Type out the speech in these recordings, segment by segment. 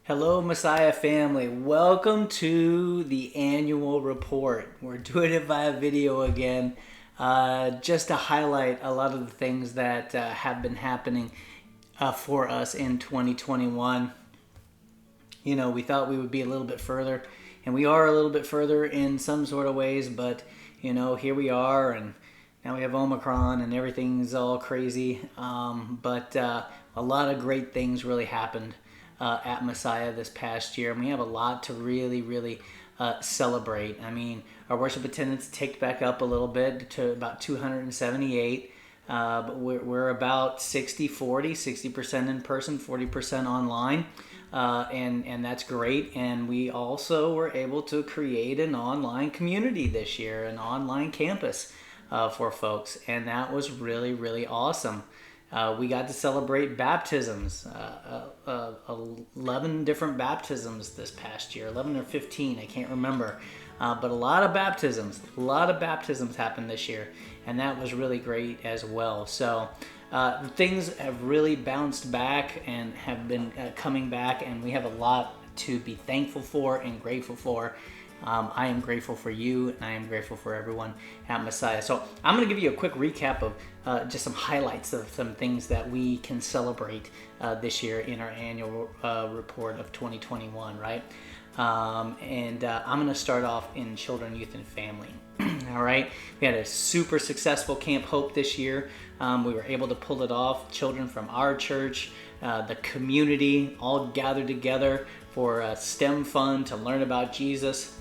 Hello, Messiah family. Welcome to the annual report. We're doing it via video again, just to highlight a lot of the things that have been happening for us in 2021. You know, we thought we would be a little bit further, and we are a little bit further in some sort of ways, but, you know, here we are, and now we have Omicron, and everything's all crazy. But a lot of great things really happened at Messiah this past year, and we have a lot to really celebrate. I mean, our worship attendance ticked back up a little bit to about 278, but we're about 60-40, 60% in person, 40% online, and that's great. And we also were able to create an online community this year, an online campus for folks, and that was really awesome. We got to celebrate baptisms, 11 different baptisms this past year, 11 or 15, I can't remember. But a lot of baptisms happened this year, and that was really great as well. So things have really bounced back and have been coming back, and we have a lot to be thankful for and grateful for. I am grateful for you, and I am grateful for everyone at Messiah. So I'm going to give you a quick recap of just some highlights of some things that we can celebrate this year in our annual report of 2021, right? I'm going to start off in children, youth, and family. All right, we had a super successful Camp Hope this year. We were able to pull it off. Children from our church, the community, all gathered together for a STEM fun to learn about Jesus.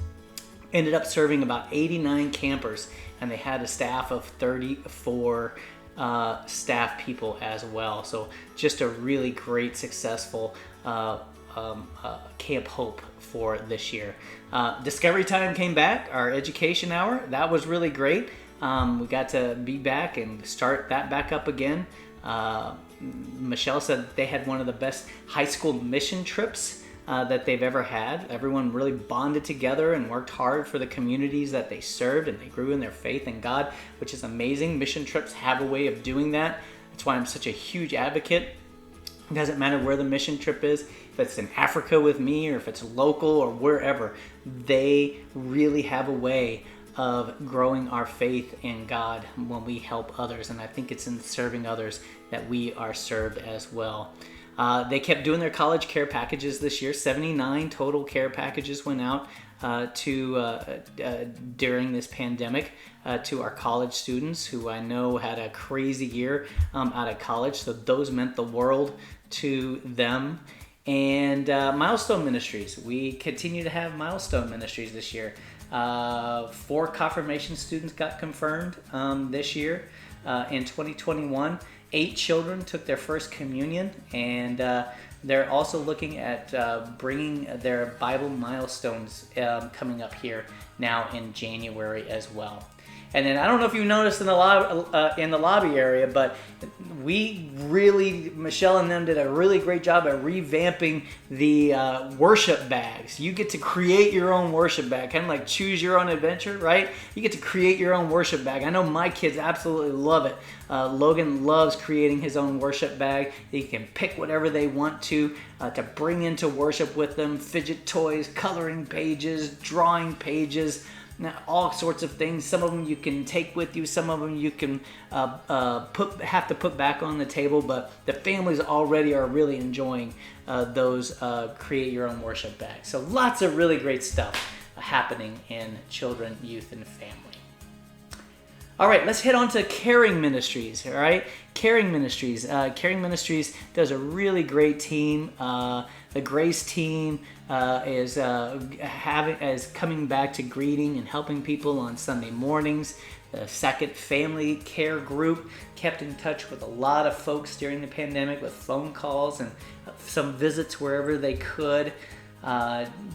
Ended up serving about 89 campers, and they had a staff of 34 staff people as well. So just a really great, successful Camp Hope for this year. Discovery Time came back, our education hour. That was really great. We got to be back and start that back up again. Michelle said they had one of the best high school mission trips that they've ever had. Everyone really bonded together and worked hard for the communities that they served, and they grew in their faith in God, which is amazing. Mission trips have a way of doing that. That's why I'm such a huge advocate. It doesn't matter where the mission trip is, if it's in Africa with me or if it's local or wherever, they really have a way of growing our faith in God when we help others, and I think it's in serving others that we are served as well. They kept doing their college care packages this year. 79 total care packages went out during this pandemic to our college students, who I know had a crazy year out of college. So those meant the world to them. And Milestone Ministries. We continue to have Milestone Ministries this year. 4 confirmation students got confirmed this year in 2021. 8 children took their first communion, and they're also looking at bringing their Bible milestones coming up here now in January as well. And then I don't know if you noticed in the lobby area, but Michelle and them did a really great job at revamping the worship bags. You get to create your own worship bag, kind of like choose your own adventure, right? You get to create your own worship bag. I know my kids absolutely love it. Logan loves creating his own worship bag. He can pick whatever they want to bring into worship with them. Fidget toys, coloring pages, drawing pages, all sorts of things. Some of them you can take with you, some of them you can have to put back on the table, but the families already are really enjoying those create your own worship bags. So lots of really great stuff happening in children, youth, and family. All right, let's head on to Caring Ministries. All right, Caring Ministries. Caring Ministries does a really great team. The Grace team is coming back to greeting and helping people on Sunday mornings. The Second Family Care Group kept in touch with a lot of folks during the pandemic with phone calls and some visits wherever they could.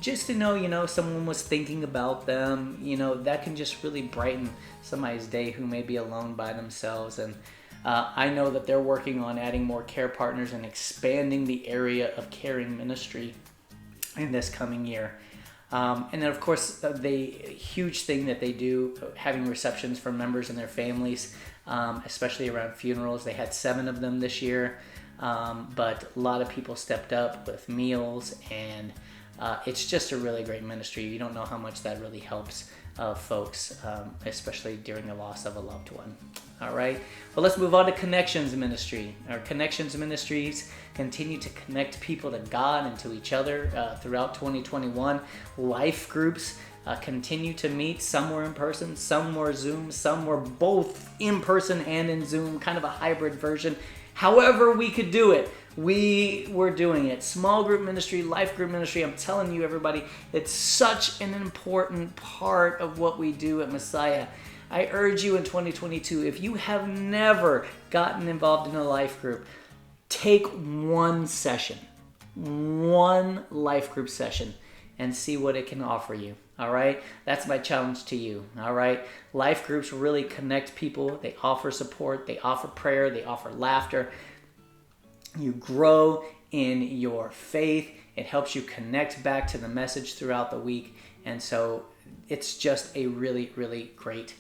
Just to know, someone was thinking about them, that can just really brighten somebody's day who may be alone by themselves. And I know that they're working on adding more care partners and expanding the area of caring ministry in this coming year. And then, of course, the huge thing that they do, having receptions for members and their families, especially around funerals. They had 7 of them this year. but a lot of people stepped up with meals, and it's just a really great ministry. You don't know how much that really helps folks, especially during the loss of a loved one. All right, well, let's move on to Connections Ministry. Our Connections Ministries continue to connect people to God and to each other throughout 2021. Life groups continue to meet. Some were in person, some were Zoom, some were both in person and in Zoom, kind of a hybrid version. However we could do it, we were doing it. Small group ministry, life group ministry, I'm telling you, everybody, it's such an important part of what we do at Messiah. I urge you in 2022, if you have never gotten involved in a life group, take one session, one life group session, and see what it can offer you. All right, that's my challenge to you. All right, life groups really connect people. They offer support, they offer prayer, they offer laughter. You grow in your faith. It helps you connect back to the message throughout the week, and so it's just a really, really great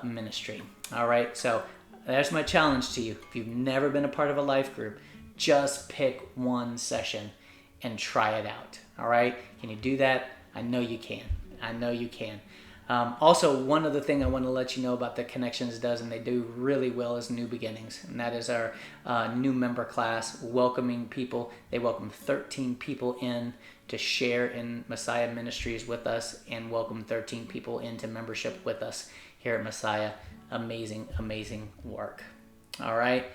ministry. All right, so that's my challenge to you. If you've never been a part of a life group, just pick one session and try it out. All right, can you do that? I know you can. I know you can. Also, one other thing I want to let you know about the Connections does, and they do really well, is New Beginnings. And that is our new member class, welcoming people. They welcome 13 people in to share in Messiah Ministries with us, and welcome 13 people into membership with us here at Messiah. Amazing, amazing work. All right.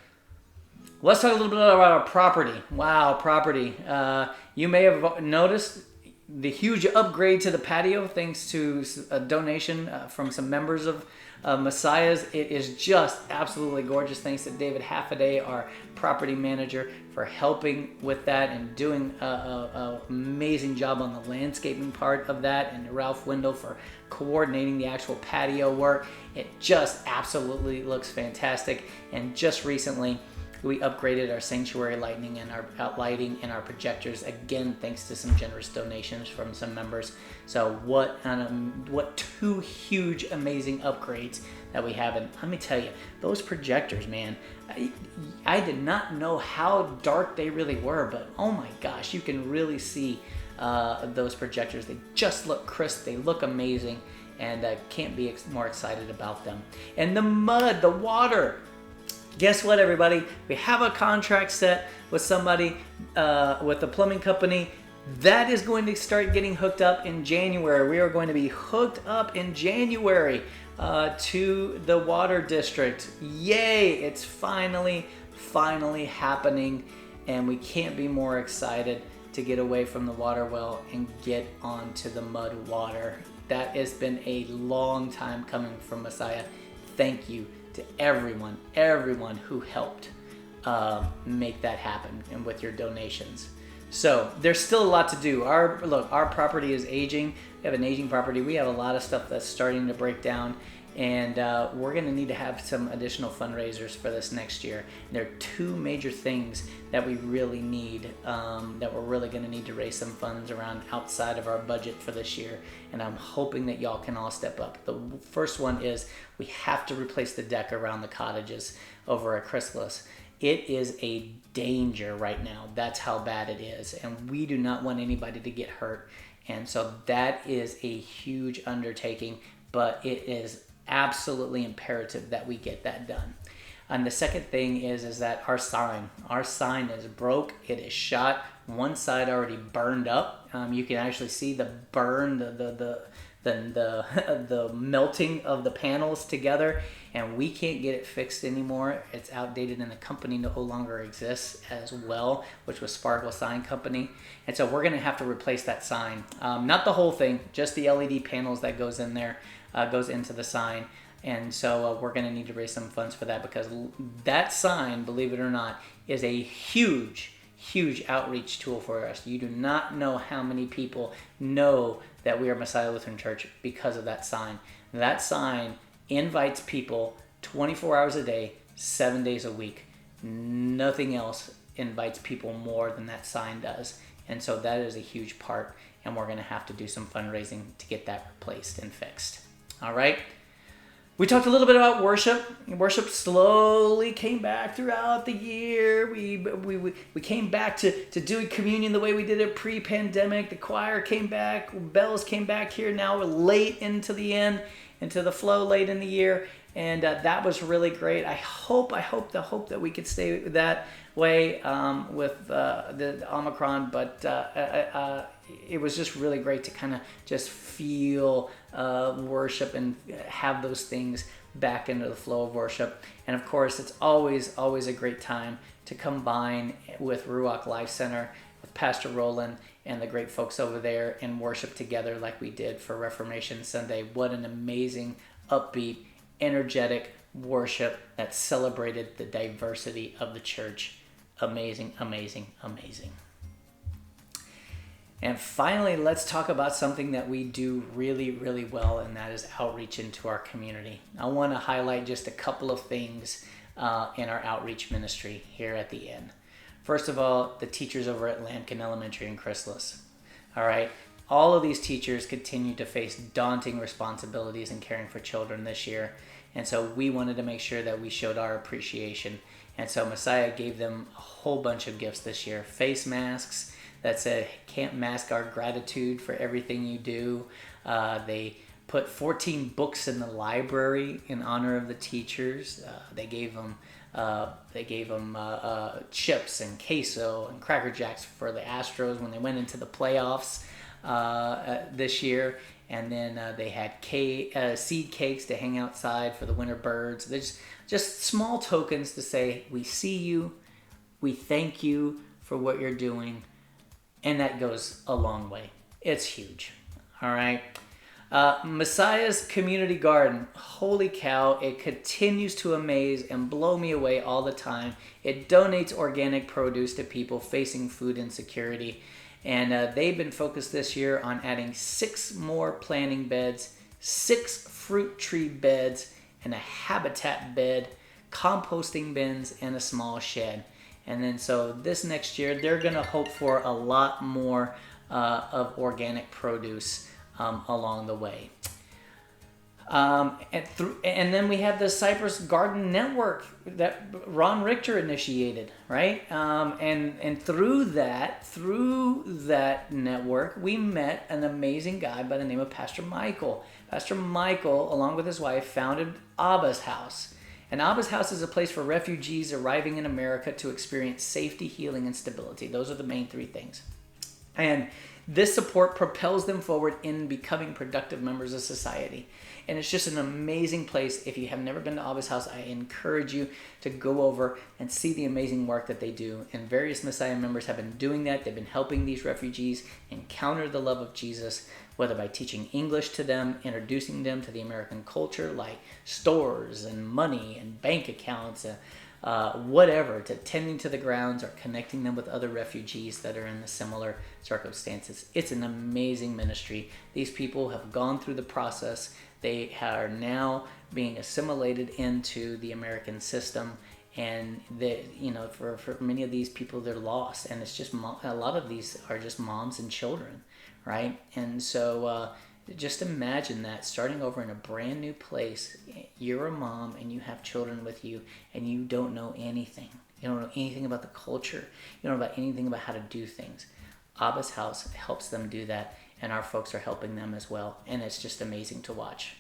Let's talk a little bit about our property. Wow, property. You may have noticed the huge upgrade to the patio thanks to a donation from some members of Messiah's. It is just absolutely gorgeous. Thanks to David Halfaday, our property manager, for helping with that and doing an amazing job on the landscaping part of that, and Ralph Wendell for coordinating the actual patio work. It just absolutely looks fantastic. And just recently, we upgraded our sanctuary lighting and our lighting and our projectors, again thanks to some generous donations from some members. So what two huge amazing upgrades that we have. And let me tell you, those projectors, man, I did not know how dark they really were, but oh my gosh, you can really see those projectors. They just look crisp, they look amazing, and I can't be more excited about them. And the mud, the water. Guess what, everybody? We have a contract set with somebody, with a plumbing company. That is going to start getting hooked up in January. We are going to be hooked up in January to the water district. Yay! It's finally happening, and we can't be more excited to get away from the water well and get onto the mud water. That has been a long time coming from Messiah. Thank you to everyone who helped make that happen, and with your donations. So there's still a lot to do. Our property is aging. We have an aging property. We have a lot of stuff that's starting to break down, and we're going to need to have some additional fundraisers for this next year. There are two major things that we really need, that we're really going to need to raise some funds around outside of our budget for this year, and I'm hoping that y'all can all step up. The first one is we have to replace the deck around the cottages over at Chrysalis. It is a danger right now. That's how bad it is, and we do not want anybody to get hurt. And so that is a huge undertaking, but it is absolutely imperative that we get that done. And the second thing is that our sign is broke. It is shot. One side already burned up. You can actually see the burn, the melting of the panels together, and we can't get it fixed anymore. It's outdated, and the company no longer exists as well, which was Sparkle Sign Company. And so we're going to have to replace that sign. Not the whole thing, just the LED panels that goes in there, goes into the sign. And so we're going to need to raise some funds for that, because that sign, believe it or not, is a huge outreach tool for us. You do not know how many people know that we are Messiah Lutheran Church because of that sign. That sign invites people 24 hours a day, 7 days a week. Nothing else invites people more than that sign does. And so that is a huge part, and we're going to have to do some fundraising to get that replaced and fixed. All right. We talked a little bit about worship. Worship slowly came back throughout the year. We came back to doing communion the way we did it pre-pandemic. The choir came back. Bells came back here. Now we're late into the end, into the flow late in the year. And that was really great. I hope that we could stay that way with the Omicron. But it was just really great to kind of just feel worship and have those things back into the flow of worship. And of course, it's always a great time to combine with Ruach Life Center, with Pastor Roland and the great folks over there, and worship together like we did for Reformation Sunday. What an amazing, upbeat, energetic worship that celebrated the diversity of the church. Amazing, amazing, amazing. And finally, let's talk about something that we do really, really well, and that is outreach into our community. I want to highlight just a couple of things in our outreach ministry here at the end. First of all, the teachers over at Lambkin Elementary in Chrysalis. All right. All of these teachers continue to face daunting responsibilities in caring for children this year. And so we wanted to make sure that we showed our appreciation. And so Messiah gave them a whole bunch of gifts this year. Face masks that said, "Can't mask our gratitude for everything you do." They put 14 books in the library in honor of the teachers. They gave them chips and queso and Cracker Jacks for the Astros when they went into the playoffs this year. And then they had seed cakes to hang outside for the winter birds. There's just small tokens to say, we see you, we thank you for what you're doing, and that goes a long way. It's huge. All right. Messiah's Community Garden. Holy cow, it continues to amaze and blow me away all the time. It donates organic produce to people facing food insecurity. And they've been focused this year on adding 6 more planting beds, 6 fruit tree beds, and a habitat bed, composting bins, and a small shed. And then so this next year, they're going to hope for a lot more of organic produce along the way. And then we have the Cyprus Garden Network that Ron Richter initiated, right? And through that network, we met an amazing guy by the name of Pastor Michael. Pastor Michael, along with his wife, founded Bahas House. And Bahas House is a place for refugees arriving in America to experience safety, healing, and stability. Those are the main 3 things. And this support propels them forward in becoming productive members of society. And it's just an amazing place. If you have never been to Bahas House, I encourage you to go over and see the amazing work that they do. And various Messiah members have been doing that. They've been helping these refugees encounter the love of Jesus, whether by teaching English to them, introducing them to the American culture, like stores and money and bank accounts, whatever, to tending to the grounds or connecting them with other refugees that are in the similar circumstances. It's an amazing ministry. These people have gone through the process. They are now being assimilated into the American system, and for many of these people, they're lost, and it's just a lot of these are just moms and children, right? And so just imagine that, starting over in a brand new place. You're a mom and you have children with you, and you don't know anything. You don't know anything about the culture. You don't know about anything about how to do things. Bahas House helps them do that, and our folks are helping them as well, and it's just amazing to watch.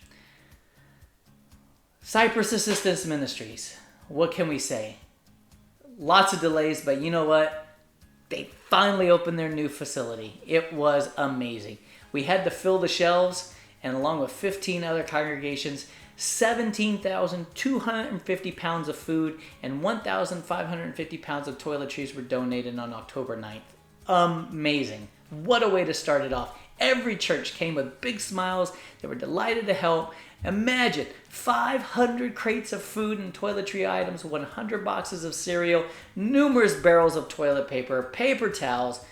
Cyprus Assistance Ministries. What can we say? Lots of delays, but you know what? They finally opened their new facility. It was amazing. We had to fill the shelves, and along with 15 other congregations, 17,250 pounds of food and 1,550 pounds of toiletries were donated on October 9th. Amazing. What a way to start it off. Every church came with big smiles. They were delighted to help. Imagine 500 crates of food and toiletry items, 100 boxes of cereal, numerous barrels of toilet paper, paper towels,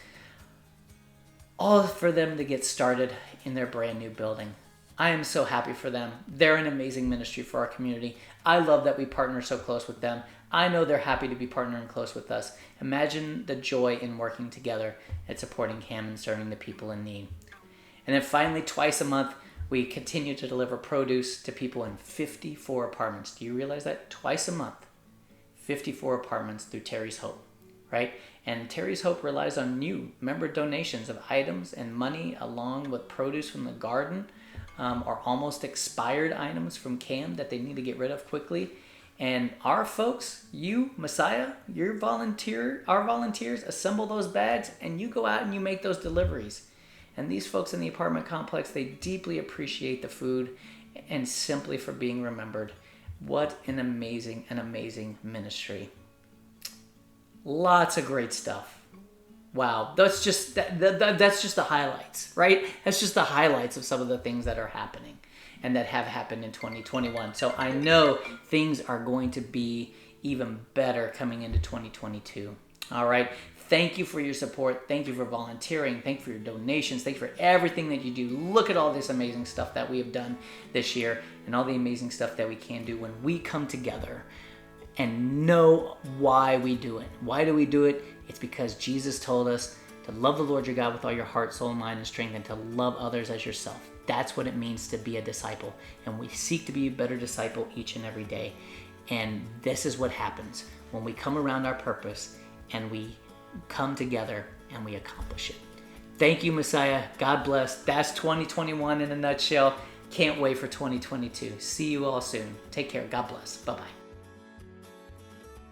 all for them to get started in their brand new building. I am so happy for them. They're an amazing ministry for our community. I love that we partner so close with them. I know they're happy to be partnering close with us. Imagine the joy in working together and supporting Him and serving the people in need. And then finally, twice a month, We continue to deliver produce to people in 54 apartments. Do you realize that? Twice a month, 54 apartments through Terry's Hope, right? And Terry's Hope relies on you, member donations of items and money along with produce from the garden, or almost expired items from Cam that they need to get rid of quickly. And our folks, you, Messiah, our volunteers assemble those bags, and you go out and you make those deliveries. And these folks in the apartment complex, they deeply appreciate the food and simply for being remembered. What an amazing ministry. Lots of great stuff. Wow, that's just the highlights, right? That's just the highlights of some of the things that are happening and that have happened in 2021. So I know things are going to be even better coming into 2022. All right. Thank you for your support. Thank you for volunteering. Thank you for your donations. Thank you for everything that you do. Look at all this amazing stuff that we have done this year and all the amazing stuff that we can do when we come together and know why we do it. Why do we do it? It's because Jesus told us to love the Lord your God with all your heart, soul, mind, and strength, and to love others as yourself. That's what it means to be a disciple. And we seek to be a better disciple each and every day. And this is what happens when we come around our purpose and we come together and we accomplish it. Thank you, Messiah. God bless. That's 2021 in a nutshell. Can't wait for 2022. See you all soon. Take care. God bless. Bye-bye.